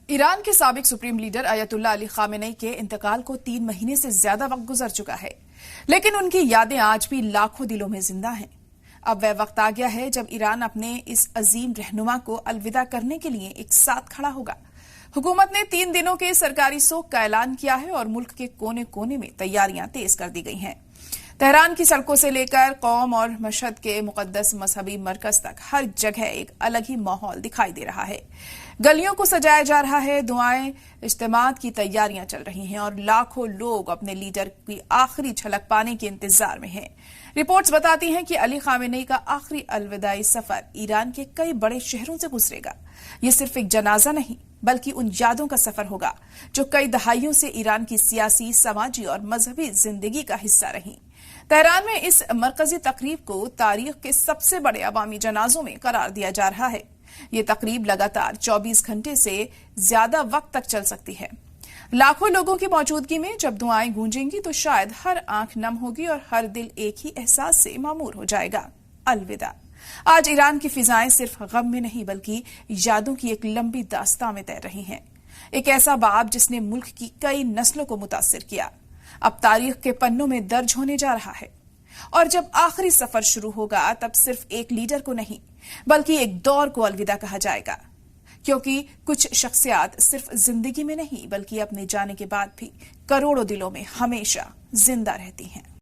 Iran के साबिक supreme leader अयतुल्ला Ali Khamenei के इंतकाल को 3 महीने से ज्यादा वक्त गुजर चुका है, लेकिन उनकी यादें आज भी लाखों दिलों में जिंदा हैं। अब वह वक्त आ गया है जब ईरान अपने इस अजीम रहनुमा को अलविदा करने के लिए एक साथ खड़ा होगा। हुकूमत ने 3 दिनों के सरकारी शोक का ऐलान किया है और मुल्क के कोने कोने में तैयारियां तेज कर दी गई हैं। तेहरान की सड़कों से लेकर कौम और मशहद के मुकद्दस मजहबी मरकज तक हर जगह एक अलग ही माहौल दिखाई दे रहा है। गलियों को सजाया जा रहा है, दुआएं, इज्तिमात की तैयारियां चल रही हैं और लाखों लोग अपने लीडर की आखिरी झलक पाने के इंतजार में हैं। रिपोर्ट्स बताती हैं कि अली खामेनी का आखिरी अलविदाई सफर ईरान के कई बड़े शहरों से गुजरेगा। ये सिर्फ एक जनाजा नहीं, बल्कि उन यादों का सफर होगा जो कई दहाइयों से ईरान की सियासी, समाजी और मजहबी जिंदगी का हिस्सा रही। तेहरान में इस मरकजी तकरीब को तारीख के सबसे बड़े अवामी जनाजों में करार दिया जा रहा है। ये तकरीब लगातार 24 घंटे से ज्यादा वक्त तक चल सकती है। लाखों लोगों की मौजूदगी में जब दुआएं गूंजेंगी तो शायद हर आंख नम होगी और हर दिल एक ही एहसास से मामूर हो जाएगा, अलविदा। आज ईरान की फिजाएं सिर्फ गम में नहीं बल्कि यादों की एक लंबी दास्तां में तैर रही हैं। एक ऐसा बाब जिसने मुल्क की कई नस्लों को मुतासिर किया, अब तारीख के पन्नों में दर्ज होने जा रहा है। और जब आखिरी सफर शुरू होगा तब सिर्फ एक लीडर को नहीं बल्कि एक दौर को अलविदा कहा जाएगा, क्योंकि कुछ शख्सियात सिर्फ जिंदगी में नहीं बल्कि अपने जाने के बाद भी करोड़ों दिलों में हमेशा जिंदा रहती हैं।